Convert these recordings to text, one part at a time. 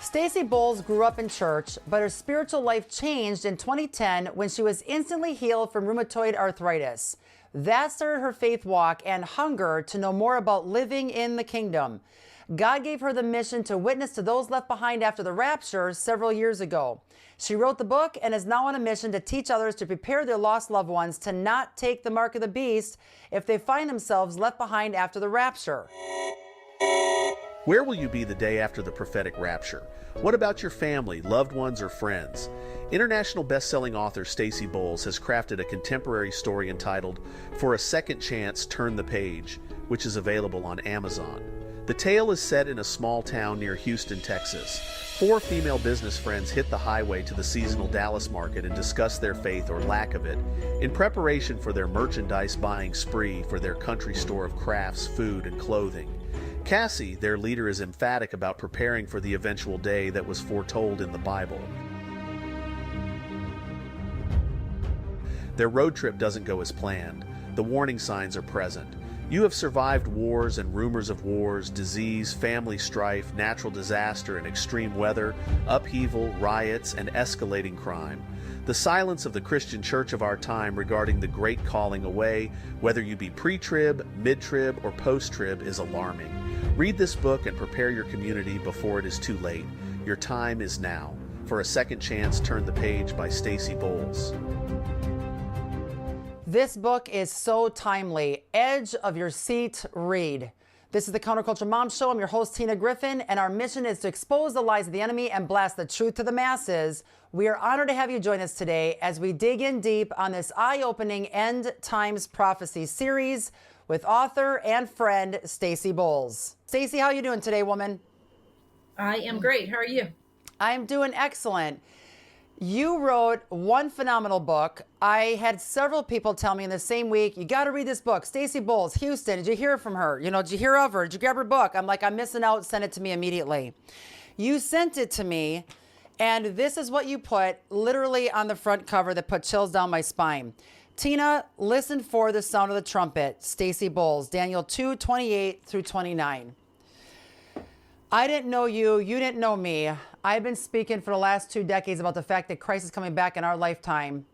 STACIE Bowles grew up in church, but her spiritual life changed in 2010 when she was instantly healed from rheumatoid arthritis. That started her faith walk and hunger to know more about living in the kingdom. God gave her the mission to witness to those left behind after the rapture several years ago. She wrote the book and is now on a mission to teach others to prepare their lost loved ones to not take the mark of the beast if they find themselves left behind after the rapture. Where will you be the day after the prophetic rapture? What about your family, loved ones, or friends? International best-selling author STACIE Bowles has crafted a contemporary story entitled For a Second Chance, Turn the Page, which is available on Amazon. The tale is set in a small town near Houston, Texas. 4 female business friends hit the highway to the seasonal Dallas market and discuss their faith or lack of it in preparation for their merchandise buying spree for their country store of crafts, food, and clothing. Cassie, their leader, is emphatic about preparing for the eventual day that was foretold in the Bible. Their road trip doesn't go as planned. The warning signs are present. You have survived wars and rumors of wars, disease, family strife, natural disaster and extreme weather, upheaval, riots, and escalating crime. The silence of the Christian church of our time regarding the great calling away, whether you be pre-trib, mid-trib, or post-trib, is alarming. Read this book and prepare your community before it is too late. Your time is now. For a Second Chance, Turn the Page by STACIE Bowles. This book is so timely. Edge of your seat read. This is the Counterculture Mom Show. I'm your host, Tina Griffin, and our mission is to expose the lies of the enemy and blast the truth to the masses. We are honored to have you join us today as we dig in deep on this eye-opening end times prophecy series with author and friend STACIE Bowles. STACIE, how are you doing today, woman? I am great. How are you? I'm doing excellent. You wrote one phenomenal book. I had several people tell me in the same week, you got to read this book. STACIE Bowles, Houston, did you hear from her? Did you hear of her? Did you grab her book? I'm like, I'm missing out. Send it to me immediately. You sent it to me, and this is what you put literally on the front cover that put chills down my spine. Tina, listen for the sound of the trumpet. STACIE Bowles, Daniel 2:28 through 29. I didn't know you. You didn't know me. I've been speaking for the last 2 decades about the fact that Christ is coming back in our lifetime.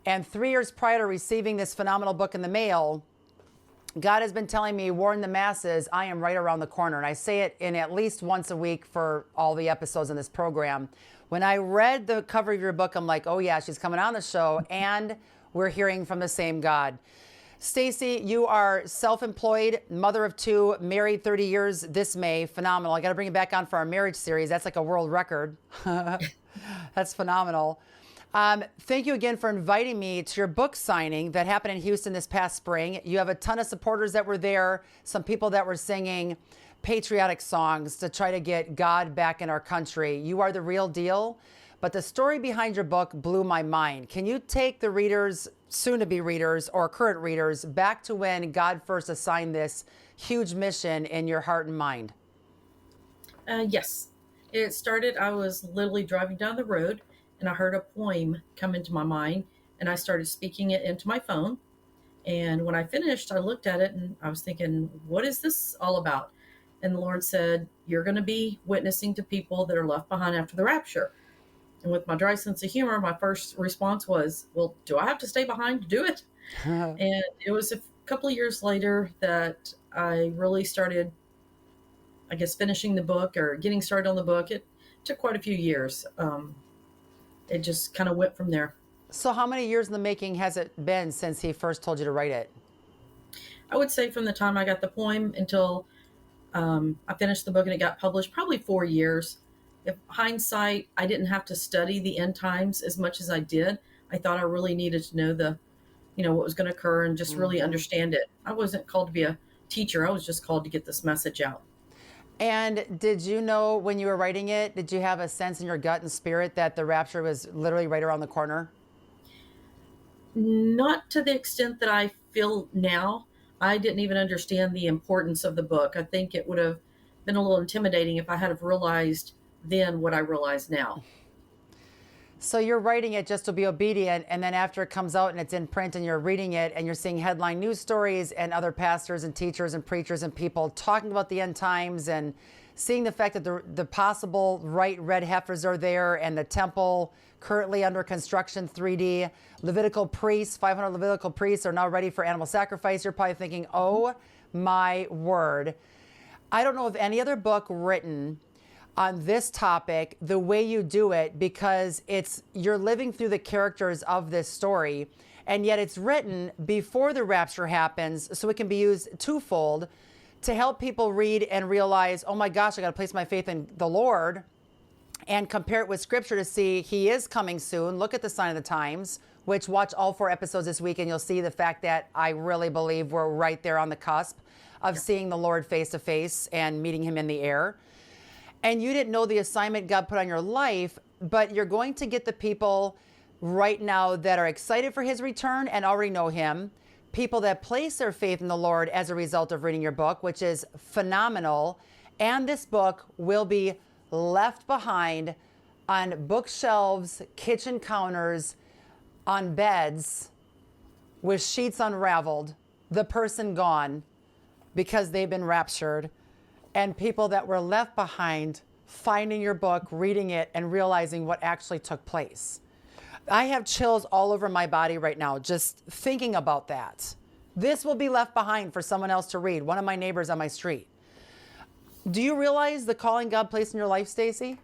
And 3 years prior to receiving this phenomenal book in the mail, God has been telling me, warn the masses, I am right around the corner. And I say it in at least once a week for all the episodes in this program. When I read the cover of your book, I'm like, oh yeah, she's coming on the show. And we're hearing from the same God. STACIE, you are self-employed, mother of 2, married 30 years this May. Phenomenal. I got to bring it back on for our marriage series. That's like a world record. That's phenomenal. Thank you again for inviting me to your book signing that happened in Houston this past spring. You have a ton of supporters that were there, some people that were singing patriotic songs to try to get God back in our country. You are the real deal. But the story behind your book blew my mind. Can you take the readers, soon-to-be readers or current readers, back to when God first assigned this huge mission in your heart and mind? Yes. It started, I was literally driving down the road and I heard a poem come into my mind and I started speaking it into my phone. And when I finished, I looked at it and I was thinking, what is this all about? And the Lord said, you're going to be witnessing to people that are left behind after the rapture. And with my dry sense of humor, my first response was, well, do I have to stay behind to do it? And it was a couple of years later that I really started, I guess, finishing the book or getting started on the book. It took quite a few years. It just kind of went from there. So how many years in the making has it been since he first told you to write it? I would say from the time I got the poem until I finished the book and it got published, probably 4 years. If hindsight, I didn't have to study the end times as much as I did. I thought I really needed to know what was going to occur and just really understand it. I wasn't called to be a teacher. I was just called to get this message out. And did you know when you were writing it, did you have a sense in your gut and spirit that the rapture was literally right around the corner? Not to the extent that I feel now. I didn't even understand the importance of the book. I think it would have been a little intimidating if I had have realized then what I realize now. So you're writing it just to be obedient, and then after it comes out and it's in print and you're reading it and you're seeing headline news stories and other pastors and teachers and preachers and people talking about the end times and seeing the fact that the possible red heifers are there, and the temple currently under construction 3D. Levitical priests, 500 Levitical priests are now ready for animal sacrifice. You're probably thinking, oh my word. I don't know of any other book written on this topic the way you do it, because you're living through the characters of this story, and yet it's written before the rapture happens, so it can be used twofold to help people read and realize, oh my gosh, I got to place my faith in the Lord, and compare it with scripture to see he is coming soon. Look at the sign of the times, which watch all 4 episodes this week, and you'll see the fact that I really believe we're right there on the cusp of seeing the Lord face to face and meeting him in the air. And you didn't know the assignment God put on your life, but you're going to get the people right now that are excited for his return and already know him, people that place their faith in the Lord as a result of reading your book, which is phenomenal. And this book will be left behind on bookshelves, kitchen counters, on beds, with sheets unraveled, the person gone because they've been raptured, and people that were left behind finding your book, reading it, and realizing what actually took place. I have chills all over my body right now just thinking about that. This will be left behind for someone else to read, one of my neighbors on my street. Do you realize the calling God placed in your life, Stacie?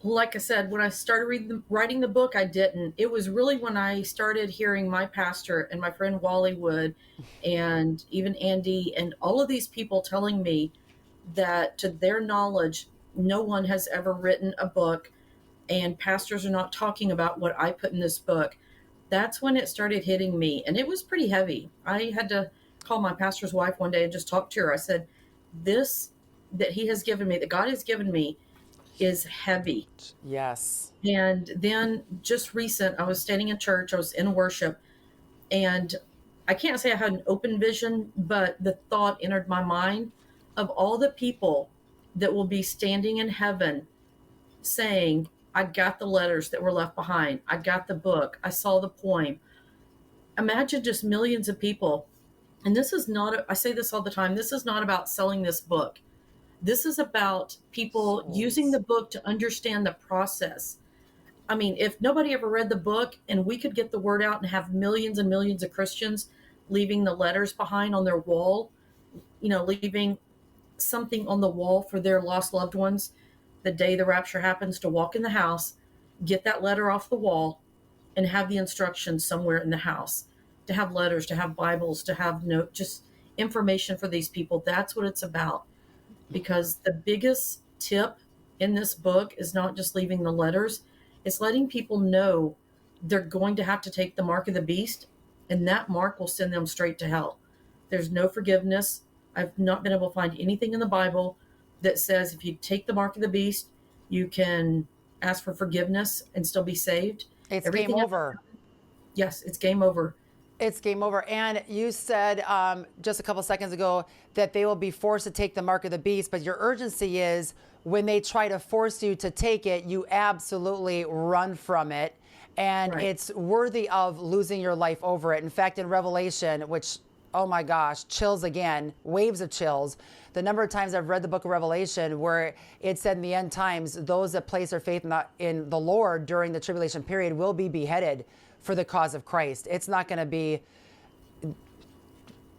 Like I said, when I started writing the book, I didn't. It was really when I started hearing my pastor and my friend Wally Wood and even Andy and all of these people telling me that, to their knowledge, no one has ever written a book and pastors are not talking about what I put in this book. That's when it started hitting me, and it was pretty heavy. I had to call my pastor's wife one day and just talk to her. I said, this that he has given me, that God has given me, is heavy. Yes. And then just recent, I was standing in church, I was in worship, and I can't say I had an open vision, but the thought entered my mind of all the people that will be standing in heaven saying, I got the letters that were left behind. I got the book. I saw the poem. Imagine just millions of people. And this is not, I say this all the time, this is not about selling this book. This is about people using the book to understand the process. I mean, if nobody ever read the book and we could get the word out and have millions and millions of Christians leaving the letters behind on their wall, leaving something on the wall for their lost loved ones, the day the rapture happens, to walk in the house, get that letter off the wall, and have the instructions somewhere in the house, to have letters, to have Bibles, to have just information for these people. That's what it's about. Because the biggest tip in this book is not just leaving the letters, it's letting people know they're going to have to take the mark of the beast, and that mark will send them straight to hell. There's no forgiveness. I've not been able to find anything in the Bible that says if you take the mark of the beast, you can ask for forgiveness and still be saved. It's game over. Yes, it's game over. It's game over. And you said just a couple seconds ago that they will be forced to take the mark of the beast, but your urgency is when they try to force you to take it, you absolutely run from it. And It's worthy of losing your life over it. In fact, in Revelation, which, oh my gosh, chills again, waves of chills. The number of times I've read the book of Revelation where it said in the end times, those that place their faith in the Lord during the tribulation period will be beheaded for the cause of Christ. It's not going to be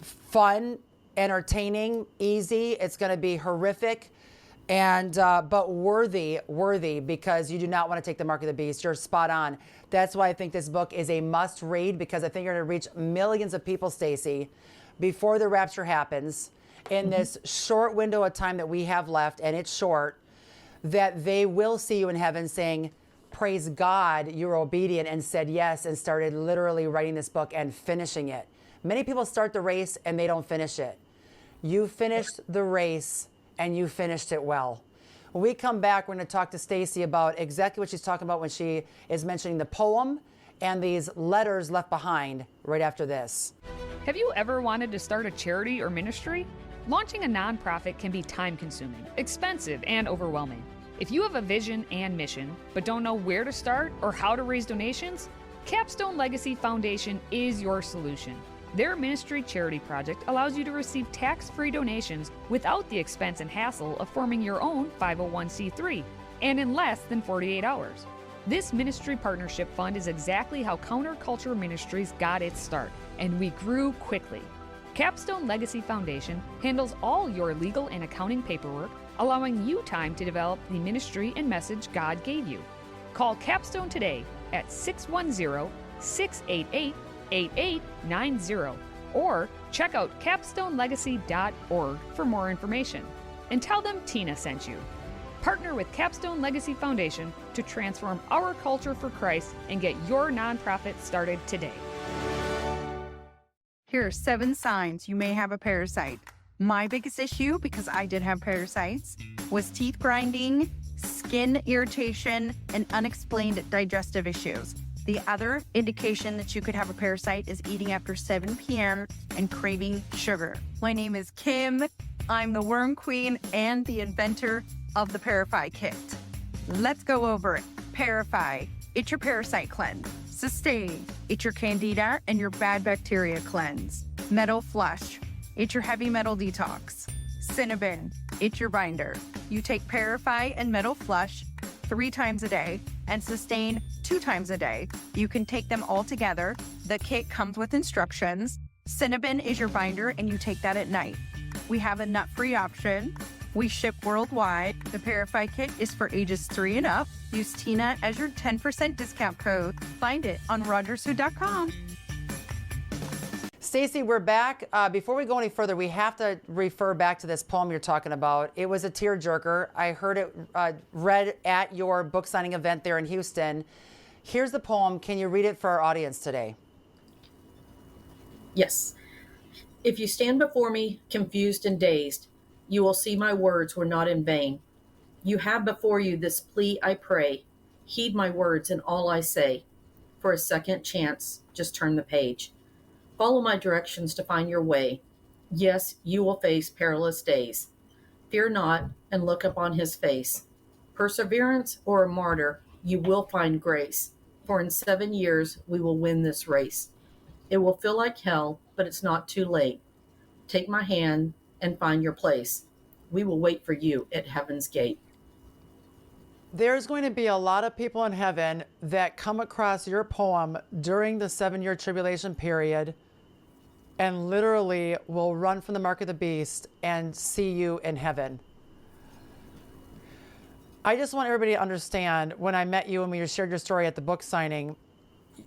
fun, entertaining, easy. It's going to be horrific, and but worthy, because you do not want to take the mark of the beast. You're spot on. That's why I think this book is a must read, because I think you're going to reach millions of people, Stacie, before the rapture happens, in this short window of time that we have left, and it's short, that they will see you in heaven saying, praise God, you were obedient and said yes, and started literally writing this book and finishing it. Many people start the race and they don't finish it. You finished the race and you finished it well. When we come back, we're going to talk to Stacie about exactly what she's talking about when she is mentioning the poem and these letters left behind right after this. Have you ever wanted to start a charity or ministry? Launching a nonprofit can be time-consuming, expensive, and overwhelming. If you have a vision and mission, but don't know where to start or how to raise donations, Capstone Legacy Foundation is your solution. Their ministry charity project allows you to receive tax-free donations without the expense and hassle of forming your own 501c3 and in less than 48 hours. This ministry partnership fund is exactly how Counterculture Ministries got its start, and we grew quickly. Capstone Legacy Foundation handles all your legal and accounting paperwork, allowing you time to develop the ministry and message God gave you. Call Capstone today at 610-688-8890 or check out capstonelegacy.org for more information. And tell them Tina sent you. Partner with Capstone Legacy Foundation to transform our culture for Christ and get your nonprofit started today. Here are 7 signs you may have a parasite. My biggest issue, because I did have parasites, was teeth grinding, skin irritation, and unexplained digestive issues. The other indication that you could have a parasite is eating after 7 p.m. and craving sugar. My name is Kim. I'm the worm queen and the inventor of the Parafy Kit. Let's go over it. Parafy, it's your parasite cleanse. Sustain, it's your candida and your bad bacteria cleanse. Metal Flush, it's your heavy metal detox. Cinnabon, it's your binder. You take Parafy and Metal Flush 3 times a day and Sustain 2 times a day. You can take them all together. The kit comes with instructions. Cinnabon is your binder and you take that at night. We have a nut-free option. We ship worldwide. The Parafy Kit is for ages 3 and up. Use Tina as your 10% discount code. Find it on rogersfood.com. STACIE, we're back. Before we go any further, we have to refer back to this poem you're talking about. It was a tearjerker. I heard it read at your book signing event there in Houston. Here's the poem. Can you read it for our audience today? Yes. If you stand before me, confused and dazed, you will see my words were not in vain. You have before you this plea, I pray. Heed my words in all I say. For a second chance, just turn the page. Follow my directions to find your way. Yes, you will face perilous days. Fear not and look upon his face. Perseverance or a martyr, you will find grace. For in 7 years, we will win this race. It will feel like hell, but it's not too late. Take my hand and find your place. We will wait for you at heaven's gate. There's going to be a lot of people in heaven that come across your poem during the 7-year tribulation period and literally will run from the mark of the beast and see you in heaven. I just want everybody to understand, when I met you and we shared your story at the book signing,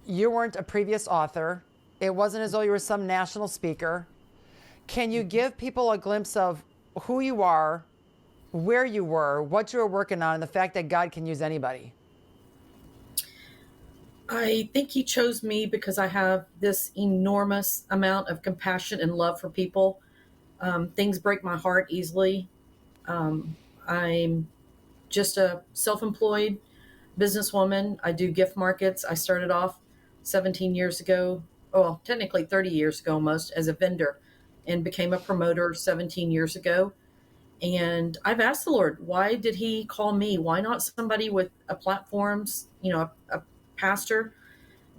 you weren't a previous author. It wasn't as though you were some national speaker. Can you give people a glimpse of who you are, where you were, what you were working on, and the fact that God can use anybody? I think he chose me because I have this enormous amount of compassion and love for people. Things break my heart easily. I'm just a self-employed businesswoman. I do gift markets. I started off 17 years ago, well, technically 30 years ago almost, as a vendor, and became a promoter 17 years ago. And I've asked the Lord, why did he call me? Why not somebody with a platforms, a pastor?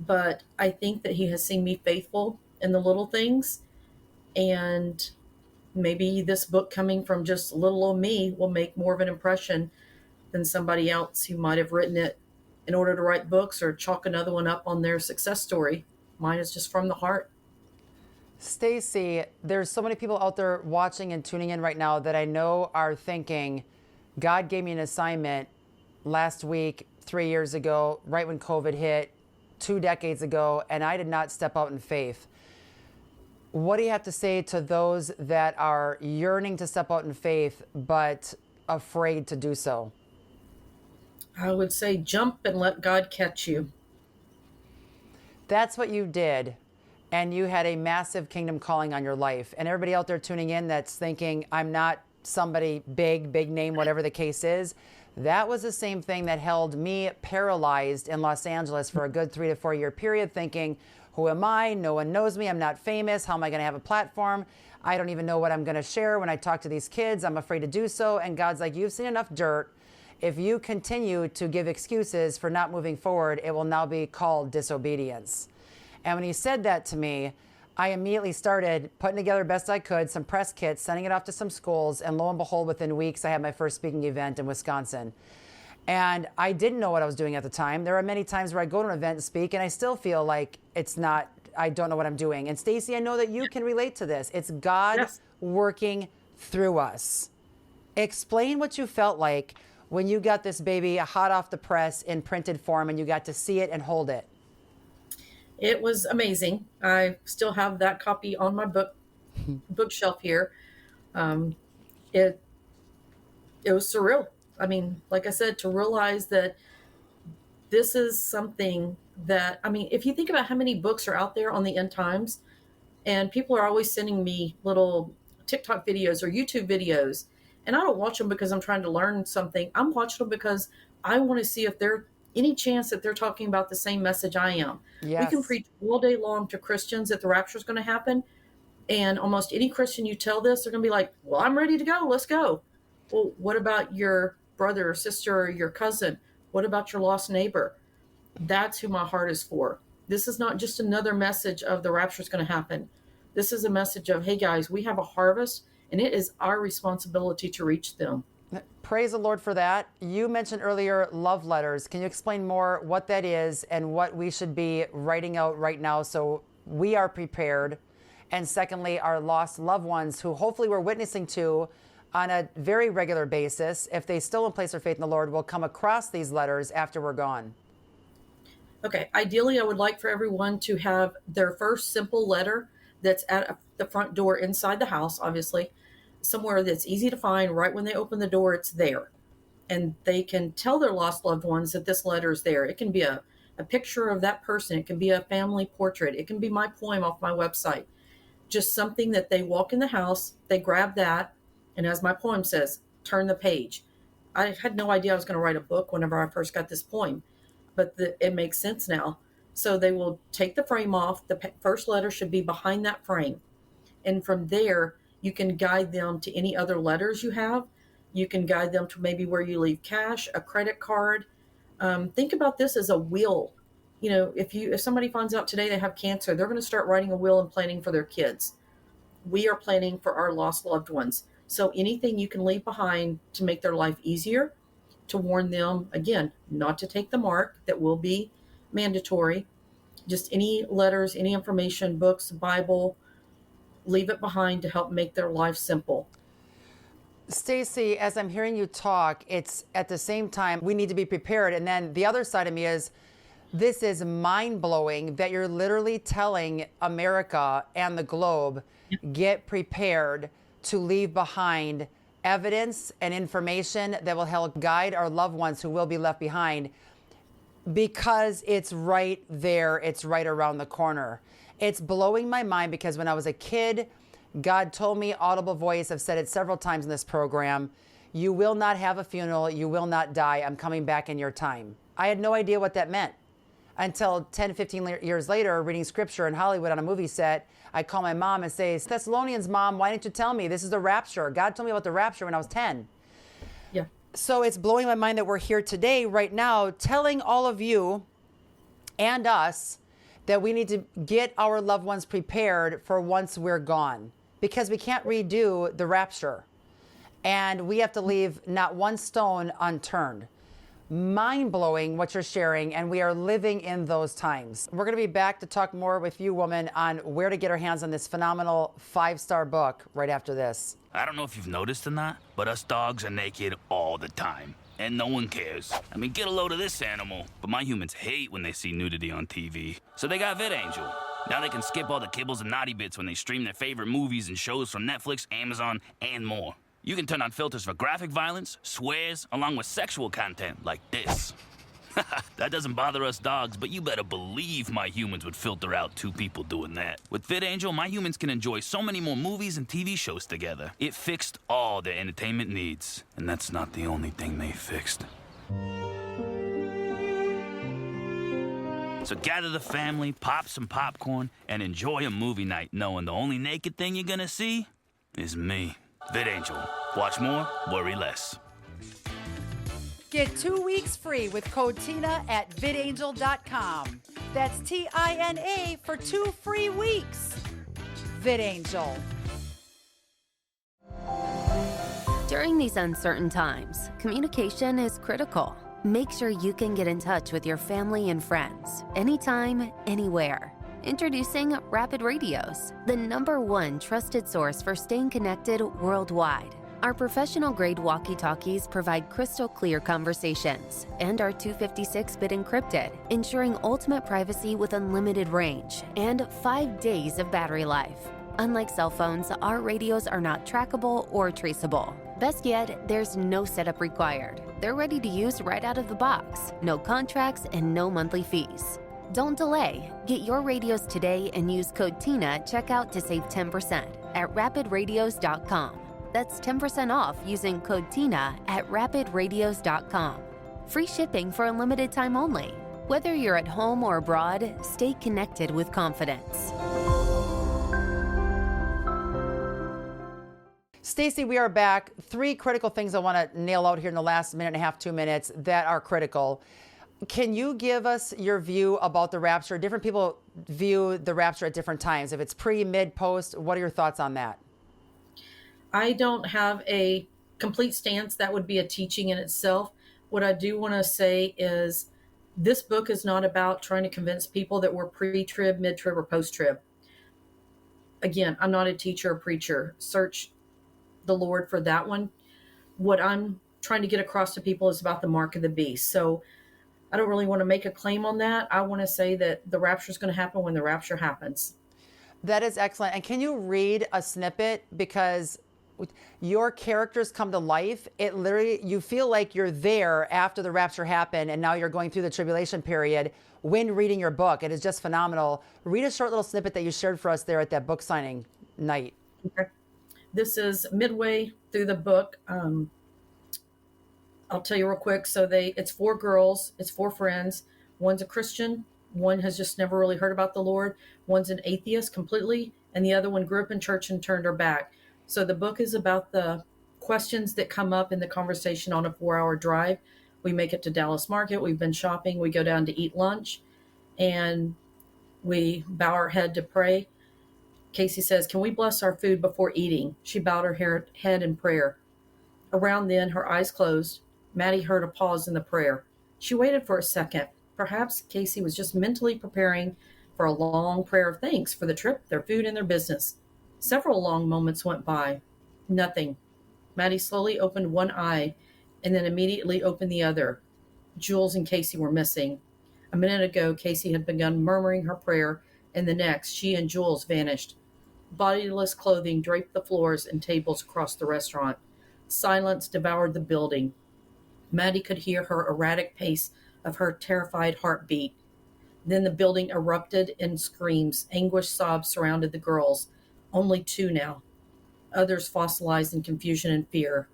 But I think that he has seen me faithful in the little things. And maybe this book coming from just little old me will make more of an impression than somebody else who might have written it in order to write books or chalk another one up on their success story. Mine is just from the heart. STACIE, there's so many people out there watching and tuning in right now that I know are thinking, God gave me an assignment last week, 3 years ago, right when COVID hit, 2 decades ago, and I did not step out in faith. What do you have to say to those that are yearning to step out in faith, but afraid to do so? I would say jump and let God catch you. That's what you did. And you had a massive kingdom calling on your life. And everybody out there tuning in that's thinking, I'm not somebody big name, whatever the case is. That was the same thing that held me paralyzed in Los Angeles for a good 3 to 4 year period, thinking, who am I? No one knows me. I'm not famous. How am I going to have a platform? I don't even know what I'm going to share when I talk to these kids. I'm afraid to do so. And God's like, you've seen enough dirt. If you continue to give excuses for not moving forward, it will now be called disobedience. And when he said that to me, I immediately started putting together best I could, some press kits, sending it off to some schools, and lo and behold, within weeks, I had my first speaking event in Wisconsin. And I didn't know what I was doing at the time. There are many times where I go to an event and speak, and I still feel like I don't know what I'm doing. And Stacie, I know that you can relate to this. It's God working through us. Explain what you felt like when you got this baby hot off the press in printed form and you got to see it and hold it. It was amazing. I still have that copy on my bookshelf here. It was surreal. I mean, like I said, to realize that this is something that, I mean, if you think about how many books are out there on the end times, and people are always sending me little TikTok videos or YouTube videos, and I don't watch them because I'm trying to learn something. I'm watching them because I want to see if there's any chance that they're talking about the same message I am. Yes. We can preach all day long to Christians that the rapture is going to happen. And almost any Christian you tell this, they're going to be like, well, I'm ready to go. Let's go. Well, what about your brother or sister or your cousin? What about your lost neighbor? That's who my heart is for. This is not just another message of the rapture is going to happen. This is a message of, hey guys, we have a harvest and it is our responsibility to reach them. Praise the Lord for that. You mentioned earlier love letters. Can you explain more what that is and what we should be writing out right now so we are prepared? And secondly, our lost loved ones who hopefully we're witnessing to on a very regular basis, if they still place their faith in the Lord, will come across these letters after we're gone. Okay. Ideally, I would like for everyone to have their first simple letter that's at the front door inside the house, obviously, somewhere that's easy to find. Right when they open the door, it's there. And they can tell their lost loved ones that this letter is there. It can be a picture of that person. It can be a family portrait. It can be my poem off my website. Just something that they walk in the house, they grab that, and as my poem says, turn the page. I had no idea I was going to write a book whenever I first got this poem, but it makes sense now. So they will take the frame off. The first letter should be behind that frame. And from there, you can guide them to any other letters you have. You can guide them to maybe where you leave cash, a credit card. Think about this as a will. You know, if somebody finds out today they have cancer, they're going to start writing a will and planning for their kids. We are planning for our lost loved ones. So anything you can leave behind to make their life easier, to warn them, again, not to take the mark, that will be mandatory. Just any letters, any information, books, Bible, leave it behind to help make their life simple. Stacie, as I'm hearing you talk, it's at the same time we need to be prepared. And then the other side of me is, this is mind-blowing that you're literally telling America and the globe, get prepared to leave behind evidence and information that will help guide our loved ones who will be left behind, because it's right there. It's right around the corner. It's blowing my mind because when I was a kid, God told me, audible voice, I've said it several times in this program, you will not have a funeral. You will not die. I'm coming back in your time. I had no idea what that meant until 10, 15 years later, reading scripture in Hollywood on a movie set. I call my mom and say, Thessalonians, Mom, why didn't you tell me? This is the rapture. God told me about the rapture when I was 10. Yeah. So it's blowing my mind that we're here today, right now, telling all of you and us that we need to get our loved ones prepared for once we're gone, because we can't redo the rapture. And we have to leave not one stone unturned. Mind-blowing what you're sharing, and we are living in those times. We're going to be back to talk more with you, woman, on where to get our hands on this phenomenal 5-star book right after this. I don't know if you've noticed or not, but us dogs are naked all the time, and no one cares. I mean, get a load of this animal. But my humans hate when they see nudity on TV. So they got VidAngel. Now they can skip all the kibbles and naughty bits when they stream their favorite movies and shows from Netflix, Amazon, and more. You can turn on filters for graphic violence, swears, along with sexual content like this. That doesn't bother us dogs, but you better believe my humans would filter out 2 people doing that. With VidAngel, my humans can enjoy so many more movies and TV shows together. It fixed all their entertainment needs, and that's not the only thing they fixed. So gather the family, pop some popcorn, and enjoy a movie night knowing the only naked thing you're gonna see is me. VidAngel. Watch more, worry less. Get 2 weeks free with code TINA at vidangel.com. That's TINA for 2 free weeks. VidAngel. During these uncertain times, communication is critical. Make sure you can get in touch with your family and friends anytime, anywhere. Introducing Rapid Radios, the #1 trusted source for staying connected worldwide. Our professional-grade walkie-talkies provide crystal-clear conversations and are 256-bit encrypted, ensuring ultimate privacy with unlimited range and 5 days of battery life. Unlike cell phones, our radios are not trackable or traceable. Best yet, there's no setup required. They're ready to use right out of the box. No contracts and no monthly fees. Don't delay. Get your radios today and use code TINA at checkout to save 10% at rapidradios.com. That's 10% off using code TINA at rapidradios.com. Free shipping for a limited time only. Whether you're at home or abroad, stay connected with confidence. Stacie, we are back. 3 critical things I want to nail out here in the last minute and a half, 2 minutes that are critical. Can you give us your view about the rapture? Different people view the rapture at different times. If it's pre, mid, post, what are your thoughts on that? I don't have a complete stance. That would be a teaching in itself. What I do want to say is this book is not about trying to convince people that we're pre-trib, mid-trib, or post-trib. Again, I'm not a teacher or preacher. Search the Lord for that one. What I'm trying to get across to people is about the mark of the beast. So I don't really want to make a claim on that. I want to say that the rapture is going to happen when the rapture happens. That is excellent. And can you read a snippet? Because your characters come to life. It literally, you feel like you're there after the rapture happened and now you're going through the tribulation period when reading your book. It is just phenomenal. Read a short little snippet that you shared for us there at that book signing night. Okay. This is midway through the book. I'll tell you real quick. So it's 4 girls, it's 4 friends. One's a Christian. One has just never really heard about the Lord. One's an atheist completely. And the other one grew up in church and turned her back. So the book is about the questions that come up in the conversation on a 4-hour drive. We make it to Dallas Market. We've been shopping. We go down to eat lunch and we bow our head to pray. Casey says, "Can we bless our food before eating?" She bowed her head in prayer. Around then, her eyes closed. Maddie heard a pause in the prayer. She waited for a second. Perhaps Casey was just mentally preparing for a long prayer of thanks for the trip, their food, and their business. Several long moments went by. Nothing. Maddie slowly opened one eye and then immediately opened the other. Jules and Casey were missing. A minute ago, Casey had begun murmuring her prayer, and the next, she and Jules vanished. Bodiless clothing draped the floors and tables across the restaurant. Silence devoured the building. Maddie could hear her erratic pace of her terrified heartbeat. Then the building erupted in screams. Anguished sobs surrounded the girls. Only 2 now. Others fossilized in confusion and fear.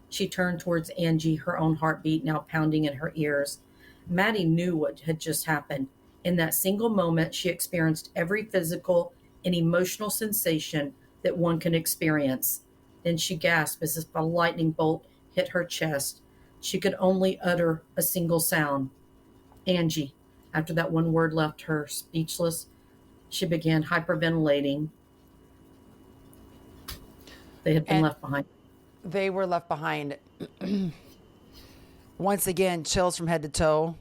She turned towards Angie, her own heartbeat now pounding in her ears. Maddie knew what had just happened. In that single moment, she experienced every physical and emotional sensation that one can experience. Then she gasped as if a lightning bolt hit her chest. She could only utter a single sound. Angie. After that one word left her speechless, she began hyperventilating. They had been left behind. They were left behind. Once again, chills from head to toe.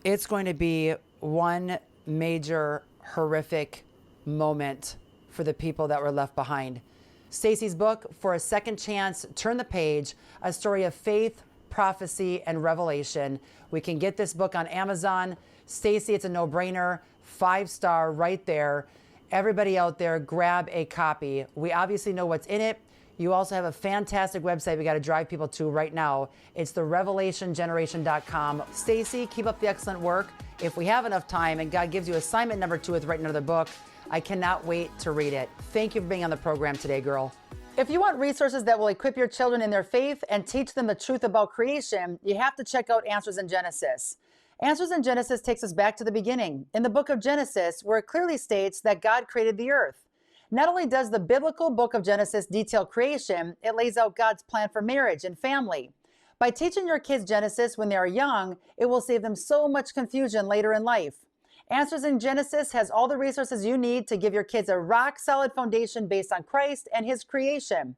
It's going to be one major horrific moment for the people that were left behind. Stacie's book, For a Second Chance, Turn the Page, a story of faith, prophecy, and revelation. We can get this book on Amazon. Stacie, it's a no-brainer. 5-star right there. Everybody out there, grab a copy. We obviously know what's in it. You also have a fantastic website we got to drive people to right now. It's therevelationgeneration.com. Stacie, keep up the excellent work. If we have enough time and God gives you assignment number 2 with writing another book, I cannot wait to read it. Thank you for being on the program today, girl. If you want resources that will equip your children in their faith and teach them the truth about creation, you have to check out Answers in Genesis. Answers in Genesis takes us back to the beginning, in the book of Genesis, where it clearly states that God created the earth. Not only does the biblical book of Genesis detail creation, it lays out God's plan for marriage and family. By teaching your kids Genesis when they are young, it will save them so much confusion later in life. Answers in Genesis has all the resources you need to give your kids a rock-solid foundation based on Christ and his creation.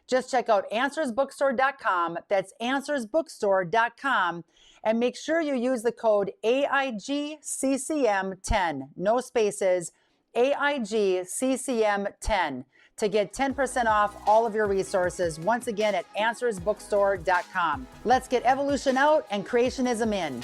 Just check out answersbookstore.com. That's answersbookstore.com. And make sure you use the code AIGCCM10, no spaces, AIGCCM10 to get 10% off all of your resources. Once again at answersbookstore.com. Let's get evolution out and creationism in.